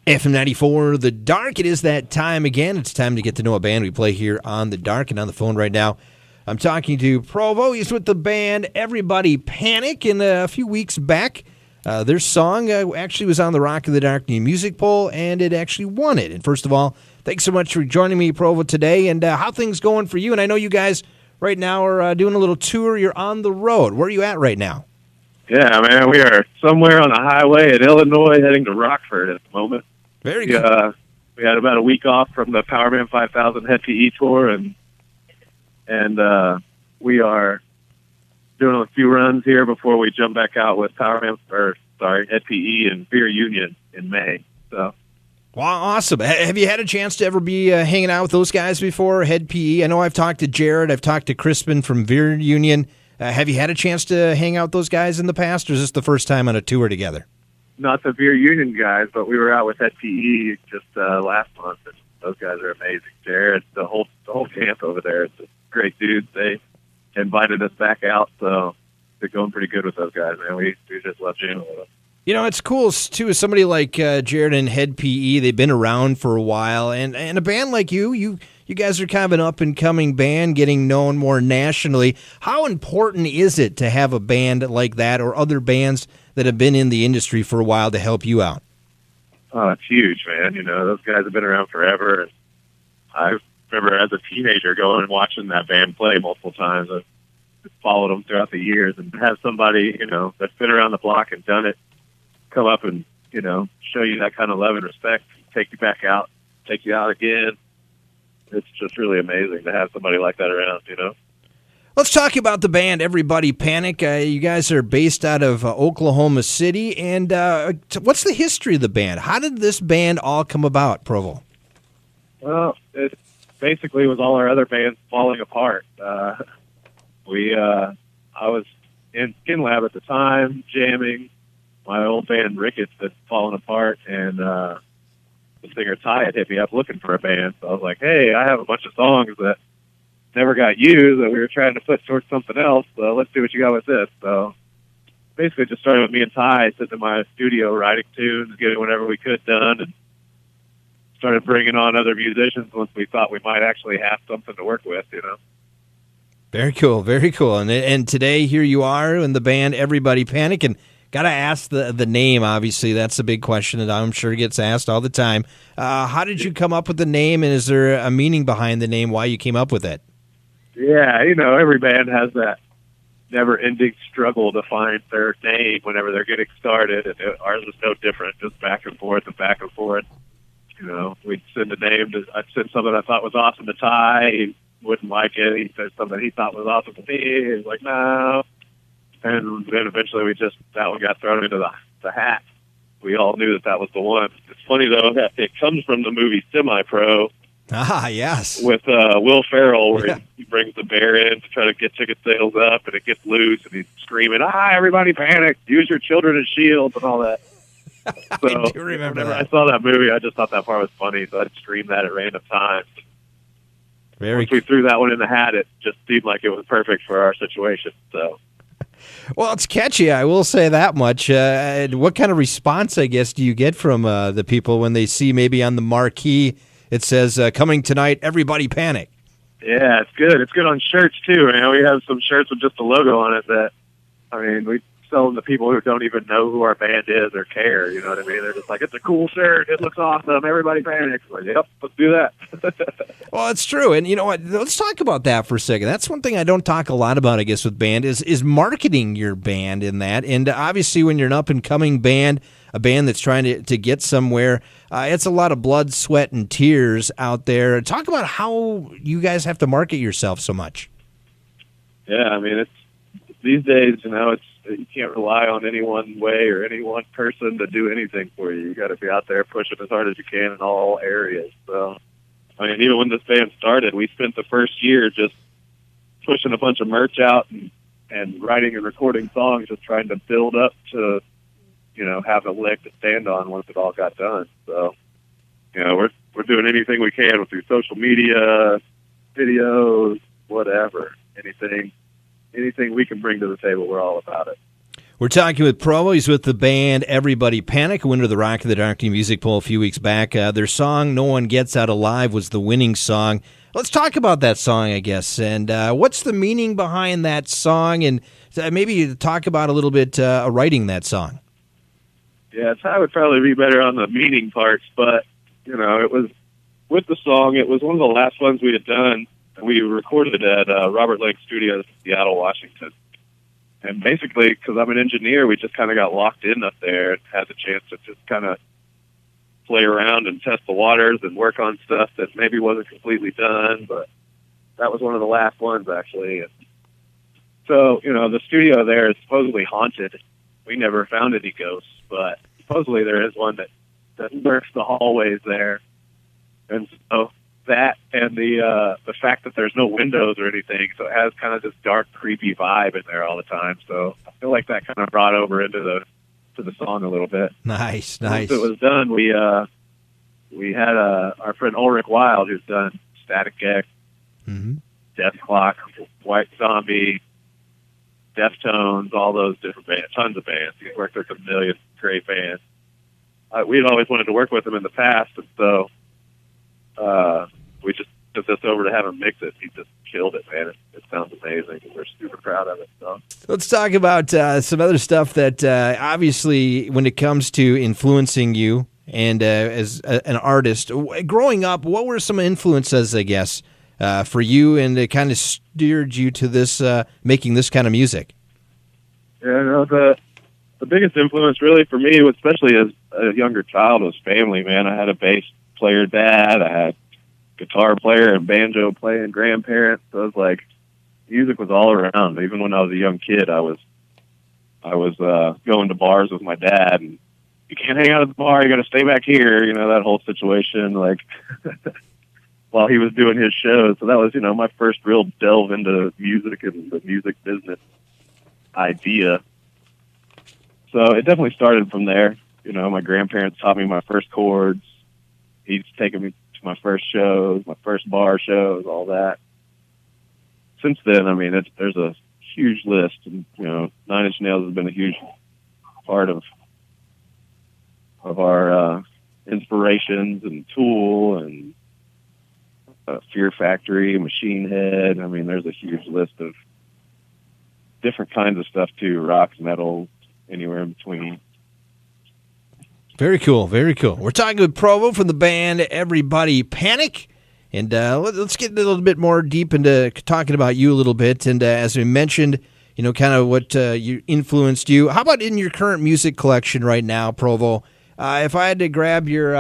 FM 94, The Dark. It is that time again. It's time to get to know a band we play here on The Dark. And on the phone right now, I'm talking to Provo. He's with the band Everybody Panic. And a few weeks back, their song actually was on the Rock of the Dark New Music Poll, and it actually won it. And first of all, thanks so much for joining me, Provo, today. And how things going for you? And I know you guys right now are doing a little tour. You're on the road. Where are you at right now? Yeah, man, we are somewhere on the highway in Illinois heading to Rockford at the moment. Very good. We had about a week off from the Powerman 5000 Head PE tour, and we are doing a few runs here before we jump back out with Head PE and Beer Union in May. So. Wow, awesome. Have you had a chance to ever be hanging out with those guys before, Head PE? I know I've talked to Jared. I've talked to Crispin from Beer Union. Have you had a chance to hang out with those guys in the past, or is this the first time on a tour together? Not the Beer Union guys, but we were out with Head PE just last month, and those guys are amazing. Jared, the whole camp over there, it's a great dudes. They invited us back out, so they're going pretty good with those guys, man. We just love jamming with them. You know, it's cool, too, as somebody like Jared and Head PE, they've been around for a while, and a band like you guys are kind of an up-and-coming band, getting known more nationally. How important is it to have a band like that or other bands that have been in the industry for a while to help you out? Oh, it's huge, man. You know, those guys have been around forever, and I remember as a teenager going and watching that band play multiple times. I've followed them throughout the years, and to have somebody, you know, that's been around the block and done it come up and, you know, show you that kind of love and respect, take you back out, take you out again. It's just really amazing to have somebody like that around, you know. Let's talk about the band Everybody Panic. You guys are based out of Oklahoma City, and what's the history of the band? How did this band all come about, Provo? Well, it basically was all our other bands falling apart. I was in Skin Lab at the time, jamming. My old band Ricketts had fallen apart, and the singer Ty had hit me up looking for a band. So I was like, hey, I have a bunch of songs that never got used that we were trying to put towards something else, so let's see what you got with this. So basically just started with me and Ty sitting in my studio writing tunes, getting whatever we could done, and started bringing on other musicians once we thought we might actually have something to work with, you know. Very cool, very cool. And today here you are in the band Everybody Panic, and got to ask the name, obviously. That's a big question that I'm sure gets asked all the time. How did you come up with the name, and is there a meaning behind the name, why you came up with it? Yeah, you know, every band has that never-ending struggle to find their name whenever they're getting started, and ours was no different, just back and forth and back and forth. You know, we'd send a name. I'd send something I thought was awesome to Ty. He wouldn't like it. He said something he thought was awesome to me. He was like, no. And then eventually that one got thrown into the hat. We all knew that was the one. It's funny, though, that it comes from the movie Semi-Pro. Ah, yes. With Will Ferrell, where he brings the bear in to try to get ticket sales up, and it gets loose, and he's screaming, everybody panic, use your children as shields, and all that. So I do remember whenever that. I saw that movie, I just thought that part was funny, so I'd scream that at random times. Once we threw that one in the hat, it just seemed like it was perfect for our situation, so... Well, it's catchy, I will say that much. What kind of response, I guess, do you get from the people when they see maybe on the marquee it says, coming tonight, Everybody Panic? Yeah, it's good. It's good on shirts, too. Man. We have some shirts with just a logo on it that, I mean, we sell them to people who don't even know who our band is or care. You know what I mean? They're just like, it's a cool shirt. It looks awesome. Everybody panics. Like, yep, let's do that. Well, it's true. And you know what? Let's talk about that for a second. That's one thing I don't talk a lot about, I guess, with band is marketing your band in that. And obviously when you're an up-and-coming band, a band that's trying to get somewhere, it's a lot of blood, sweat, and tears out there. Talk about how you guys have to market yourself so much. Yeah, I mean, it's these days, you know, you can't rely on any one way or any one person to do anything for you. You got to be out there pushing as hard as you can in all areas. So, I mean, even when this band started, we spent the first year just pushing a bunch of merch out and writing and recording songs, just trying to build up to, you know, have a leg to stand on once it all got done. So, you know, we're doing anything we can through social media, videos, whatever, anything we can bring to the table, we're all about it. We're talking with Provo. He's with the band Everybody Panic, a winner of the Rock of the Darkney Music Poll a few weeks back. Their song, No One Gets Out Alive, was the winning song. Let's talk about that song, I guess. And what's the meaning behind that song? And maybe talk about a little bit writing that song. Yeah, I would probably be better on the meaning parts, but, you know, it was, with the song, it was one of the last ones we had done. We recorded at Robert Lake Studios in Seattle, Washington. And basically, because I'm an engineer, we just kind of got locked in up there and had the chance to just kind of play around and test the waters and work on stuff that maybe wasn't completely done, but that was one of the last ones, actually. And so, you know, the studio there is supposedly haunted. We never found any ghosts, but supposedly there is one that lurks the hallways there. And so that and the fact that there's no windows or anything, so it has kind of this dark, creepy vibe in there all the time. So I feel like that kind of brought over into the song a little bit. Nice. Once it was done, we had our friend Ulrich Wild, who's done Static X, Death Clock, White Zombie, Deftones, all those different bands, tons of bands. He's worked with a million great bands. We'd always wanted to work with him in the past, and so we just took this over to have him mix it. He just killed it, man. It sounds amazing. We're super proud of it. So let's talk about some other stuff that obviously, when it comes to influencing you and as an artist, growing up, what were some influences, I guess, for you, and it kind of steered you to this making this kind of music? Yeah, no, the biggest influence really for me, especially as a younger child, was family, man. I had a bass player dad, I had guitar player and banjo playing grandparents. So it was like music was all around. Even when I was a young kid, I was going to bars with my dad, and you can't hang out at the bar, you got to stay back here, you know, that whole situation, like while he was doing his shows. So that was, you know, my first real delve into music and the music business idea. So it definitely started from there. You know, my grandparents taught me my first chords. He's taken me to my first shows, my first bar shows, all that. Since then, I mean, there's a huge list. And, you know, Nine Inch Nails has been a huge part of our inspirations, and Tool, and Fear Factory, Machine Head. I mean, there's a huge list of different kinds of stuff, too. Rock, metal, anywhere in between. Very cool, very cool. We're talking with Provo from the band Everybody Panic, and let's get a little bit more deep into talking about you a little bit. And as we mentioned, you know, kind of what you influenced you. How about in your current music collection right now, Provo? If I had to grab your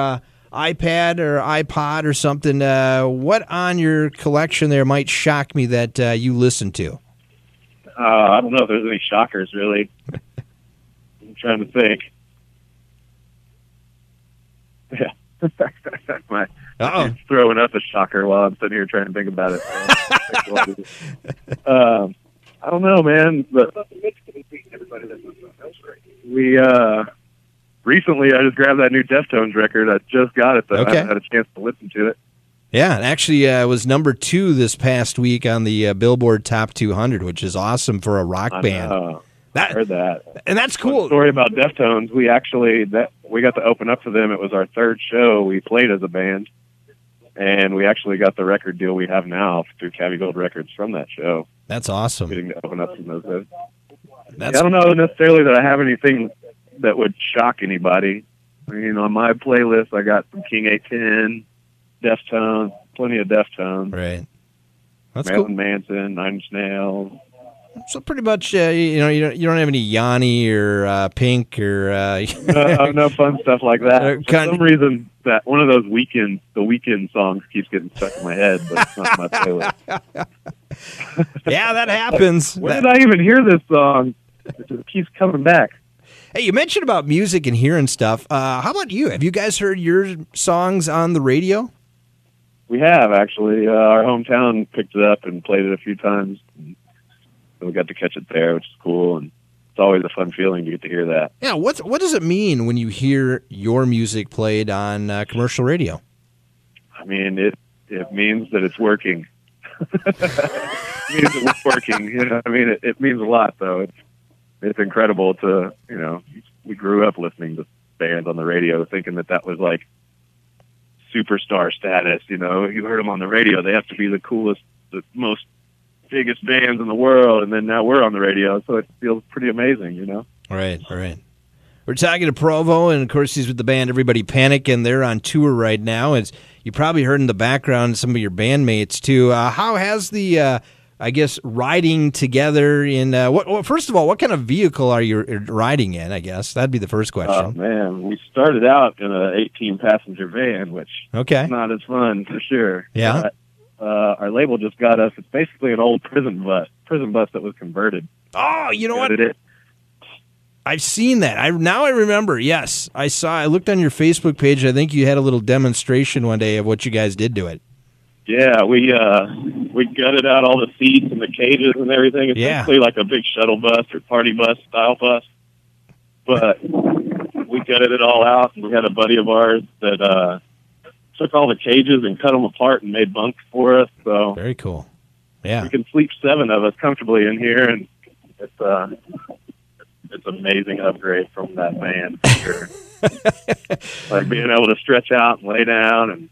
iPad or iPod or something, what on your collection there might shock me that you listen to? I don't know if there's any shockers, really. I'm trying to think. Yeah. I'm throwing up a shocker while I'm sitting here trying to think about it. I don't know, man. But we recently, I just grabbed that new Deftones record. I just got it, though. Okay. I haven't had a chance to listen to it. Yeah, it actually was number 2 this past week on the Billboard Top 200, which is awesome for a rock band. I heard that. And that's cool. Fun story about Deftones, we got to open up for them. It was our third show we played as a band, and we actually got the record deal we have now through Cabby Gold Records from that show. That's awesome. Getting to open up from those guys. I don't know necessarily that I have anything that would shock anybody. I mean, on my playlist, I got some King 810, Deftones, plenty of Deftones. Right. That's Marilyn cool. Manson, Nine Inch Nails. So pretty much, you know, you don't have any Yanni or Pink or no fun stuff like that. For some reason, that one of those the Weeknd songs keeps getting stuck in my head, but it's not my playlist. Yeah, that happens. Where did I even hear this song? It just keeps coming back. Hey, you mentioned about music and hearing stuff. How about you? Have you guys heard your songs on the radio? We have, actually. Our hometown picked it up and played it a few times. So we got to catch it there, which is cool, and it's always a fun feeling to get to hear that. Yeah, what does it mean when you hear your music played on commercial radio? I mean, it means that it's working. It means that it's working. You know, I mean, it means a lot, though. it's incredible to, we grew up listening to bands on the radio thinking that was like superstar status. You heard them on the radio, they have to be the coolest, the most biggest bands in the world, and then now we're on the radio, so it feels pretty amazing. Right. We're talking to Provo, and of course he's with the band Everybody Panic, and they're on tour right now. As you probably heard in the background, some of your bandmates too. How has the riding together in first of all, what kind of vehicle are you riding in? I guess that'd be the first question. Oh man, we started out in an 18-passenger van, which is not as fun for sure. Yeah. But, our label just got us. It's basically an old prison bus that was converted. Oh, you know what? I've seen that. I remember. Yes, I looked on your Facebook page. I think you had a little demonstration one day of what you guys did to it. Yeah, we gutted out all the seats and the cages and everything. It's basically like a big shuttle bus or party bus style bus. But we gutted it all out, and we had a buddy of ours that took all the cages and cut them apart and made bunks for us. So very cool. Yeah, we can sleep 7 of us comfortably in here, and it's an amazing upgrade from that van for sure. Like being able to stretch out and lay down and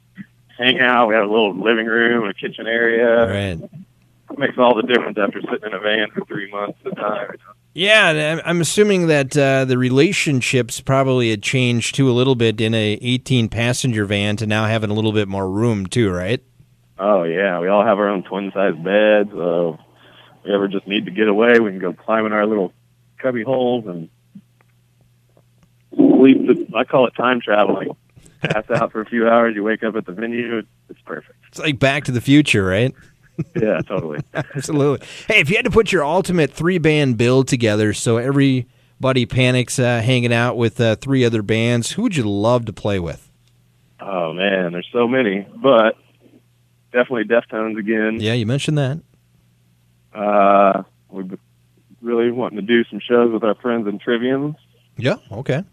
hang out. We have a little living room and a kitchen area. Right. It makes all the difference after sitting in a van for 3 months at a time. Yeah, I'm assuming that the relationships probably had changed too a little bit in a 18-passenger van to now having a little bit more room too, right? Oh yeah, we all have our own twin-size beds. So if we ever just need to get away, we can go climb in our little cubby holes and sleep. I call it time traveling. Pass out for a few hours, you wake up at the venue. It's perfect. It's like Back to the Future, right? Yeah, totally. Absolutely. Hey, if you had to put your ultimate 3-band bill together, so Everybody Panic's hanging out with 3 other bands, who would you love to play with? Oh man, there's so many, but definitely Deftones again. Yeah, you mentioned that. We've been really wanting to do some shows with our friends in Triviums. Yeah, okay.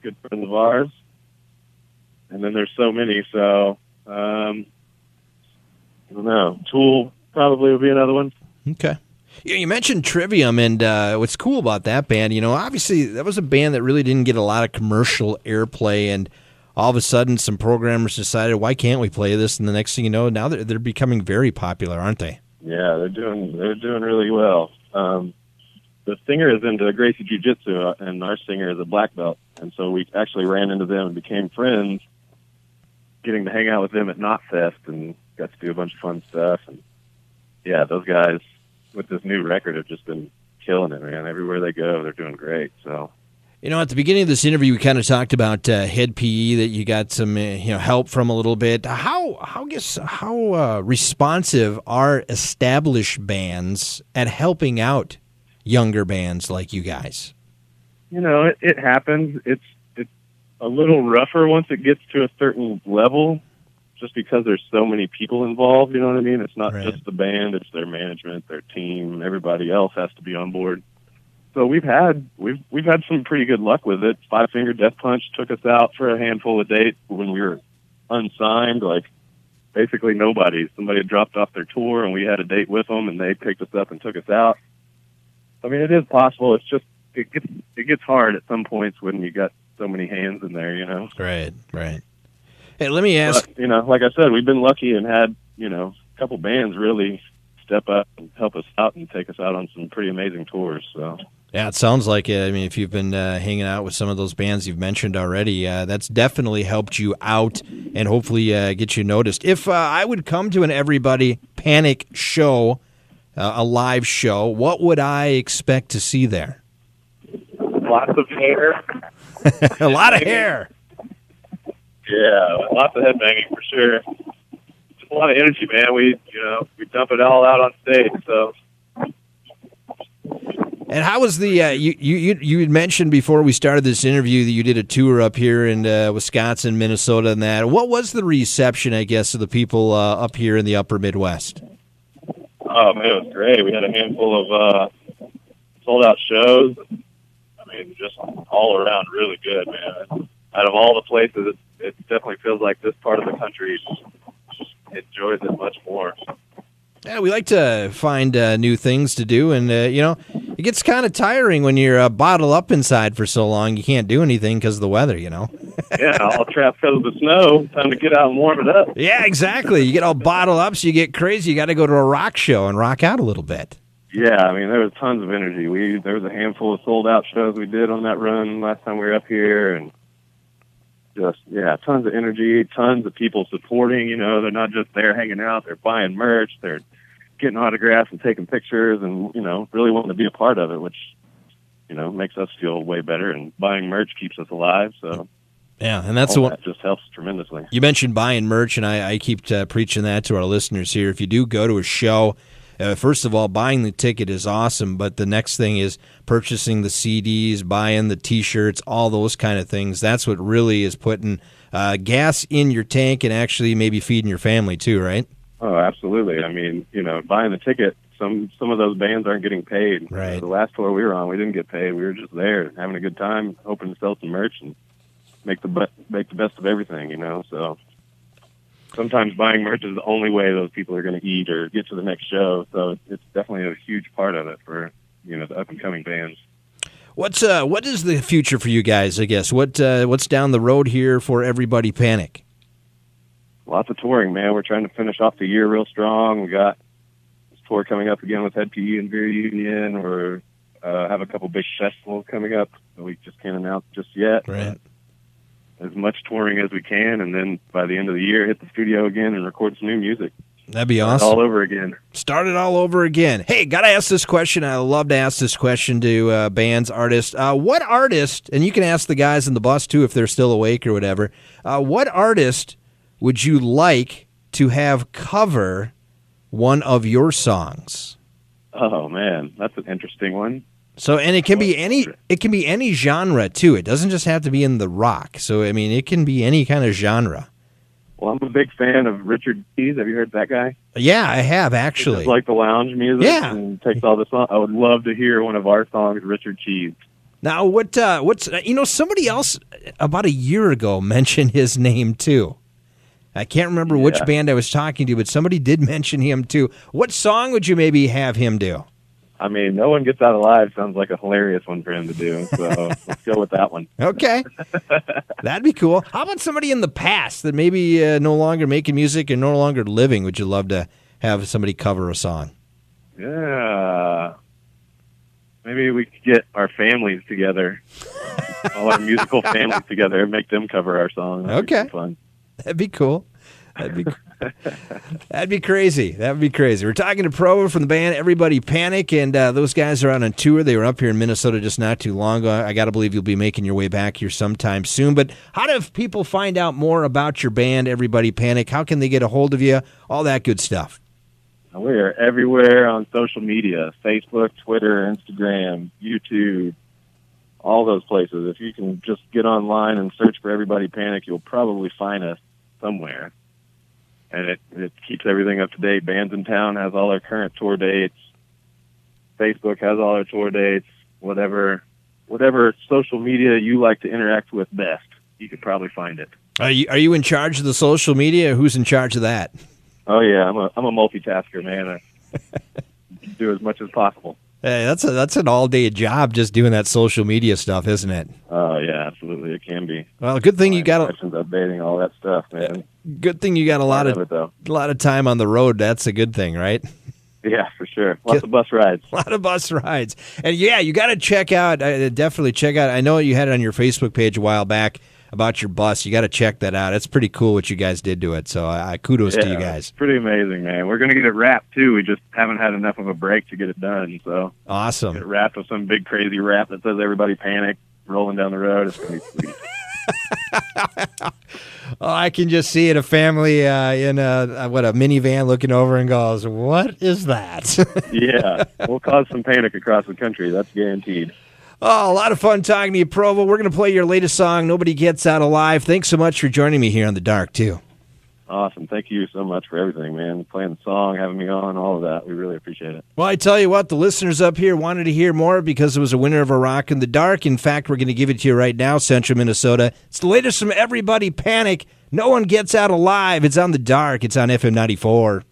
Good friends of ours. And then there's so many, so I don't know. Tool probably would be another one. Okay. You mentioned Trivium, and what's cool about that band, obviously that was a band that really didn't get a lot of commercial airplay, and all of a sudden some programmers decided, why can't we play this? And the next thing you know, now they're becoming very popular, aren't they? Yeah, they're doing really well. The singer is into Gracie Jiu-Jitsu, and our singer is a black belt, and so we actually ran into them and became friends, getting to hang out with them at Knotfest and got to do a bunch of fun stuff. And yeah, those guys with this new record have just been killing it, man. Everywhere they go, they're doing great. So, at the beginning of this interview, we kind of talked about Head PE, that you got some help from a little bit. How responsive are established bands at helping out younger bands like you guys? It happens. It's a little rougher once it gets to a certain level, just because there's so many people involved. You know what I mean? It's not just the band; it's their management, their team. Everybody else has to be on board. So we've had some pretty good luck with it. Five Finger Death Punch took us out for a handful of dates when we were unsigned. Like basically nobody. Somebody had dropped off their tour, and we had a date with them, and they picked us up and took us out. I mean, it is possible. It's just it gets hard at some points when you got so many hands in there, Right. Hey, let me ask. But, like I said, we've been lucky and had, a couple bands really step up and help us out and take us out on some pretty amazing tours. So. Yeah, it sounds like it. I mean, if you've been hanging out with some of those bands you've mentioned already, that's definitely helped you out and hopefully get you noticed. If I would come to an Everybody Panic show, a live show, what would I expect to see there? Lots of hair. A lot of hair. Yeah, lots of headbanging for sure. Just a lot of energy, man. We dump it all out on stage. So. And how was the you had mentioned before we started this interview that you did a tour up here in Wisconsin, Minnesota, and that. What was the reception, I guess, of the people up here in the Upper Midwest? Oh man, it was great. We had a handful of sold out shows. I mean, just all around really good, man. Out of all the places, it definitely feels like this part of the country enjoys it much more. Yeah, we like to find new things to do, and It gets kind of tiring when you're bottled up inside for so long. You can't do anything because of the weather, you know? Yeah, all trapped because of the snow. Time to get out and warm it up. Yeah, exactly. You get all bottled up, so you get crazy. You got to go to a rock show and rock out a little bit. Yeah, I mean, there was tons of energy. There was a handful of sold-out shows we did on that run last time we were up here, and just, tons of energy, tons of people supporting. You know, they're not just there hanging out. They're buying merch. They're getting autographs and taking pictures and, you know, really wanting to be a part of it, which, you know, makes us feel way better. And buying merch keeps us alive, so... Yeah, and that's the one. That just helps tremendously. You mentioned buying merch, and I keep preaching that to our listeners here. If you do go to a show, first of all, buying the ticket is awesome, but the next thing is purchasing the CDs, buying the T-shirts, all those kind of things. That's what really is putting gas in your tank and actually maybe feeding your family too, right? Oh, absolutely. I mean, you know, buying the ticket, some of those bands aren't getting paid. Right. The last tour we were on, we didn't get paid. We were just there having a good time, hoping to sell some merch and make the best of everything, you know. So sometimes buying merch is the only way those people are going to eat or get to the next show. So it's definitely a huge part of it for, you know, the up and coming bands. What is the future for you guys? I guess what's down the road here for Everybody Panic? Lots of touring, man. We're trying to finish off the year real strong. We got this tour coming up again with Head PE and Beer Union. We're have a couple big festivals coming up that we just can't announce just yet. Right. As much touring as we can, and then by the end of the year, hit the studio again and record some new music. That'd be awesome. All over again. Start it all over again. Hey, got to ask this question. I love to ask this question to bands, artists. What artist, and you can ask the guys in the bus too if they're still awake or whatever, what artist would you like to have cover one of your songs? Oh, man, that's an interesting one. So, and it can be any genre too. It doesn't just have to be in the rock. So, I mean, it can be any kind of genre. Well, I'm a big fan of Richard Keys. Have you heard that guy? Yeah, I have actually. It's like the lounge music. Yeah. And takes all this on. I would love to hear one of our songs, Richard Keys. Now, what's somebody else about a year ago mentioned his name too. I can't remember which band I was talking to, but somebody did mention him too. What song would you maybe have him do? I mean, No One Gets Out Alive sounds like a hilarious one for him to do, so let's go with that one. Okay. That'd be cool. How about somebody in the past that maybe no longer making music and no longer living? Would you love to have somebody cover a song? Yeah. Maybe we could get our families together, all our musical families together, and make them cover our song. That'd be fun. That'd be cool. That'd be crazy. That'd be crazy. We're talking to Provo from the band Everybody Panic, and those guys are out on tour. They were up here in Minnesota just not too long ago. I got to believe you'll be making your way back here sometime soon. But how do people find out more about your band, Everybody Panic? How can they get a hold of you? All that good stuff. We are everywhere on social media, Facebook, Twitter, Instagram, YouTube, all those places. If you can just get online and search for Everybody Panic, you'll probably find us somewhere. And it keeps everything up to date. Bands in Town has all our current tour dates. Facebook has all our tour dates. Whatever social media you like to interact with best, you could probably find it. Are you in charge of the social media, or who's in charge of that? Oh yeah, I'm a multitasker, man. I do as much as possible. Hey, that's an all-day job just doing that social media stuff, isn't it? Oh yeah, absolutely, it can be. Well, good thing you got updating all that stuff, man. Good thing you got a lot of time on the road. That's a good thing, right? Yeah, for sure. Lots of bus rides. A lot of bus rides, and yeah, you got to check out. Definitely check out. I know you had it on your Facebook page a while back about your bus. You got to check that out. It's pretty cool what you guys did to it. So kudos to you guys. It's pretty amazing, man. We're going to get it wrapped too. We just haven't had enough of a break to get it done. So awesome. Get it wrapped with some big crazy wrap that says "Everybody Panic" rolling down the road. It's going to be sweet. Oh, I can just see it, a family in a minivan looking over and goes, "What is that?" Yeah, we'll cause some panic across the country. That's guaranteed. Oh, a lot of fun talking to you, Provo. We're going to play your latest song, Nobody Gets Out Alive. Thanks so much for joining me here on The Dark, too. Awesome. Thank you so much for everything, man. Playing the song, having me on, all of that. We really appreciate it. Well, I tell you what, the listeners up here wanted to hear more because it was a winner of a Rock in the Dark. In fact, we're going to give it to you right now, Central Minnesota. It's the latest from Everybody Panic. No One Gets Out Alive. It's on The Dark. It's on FM 94.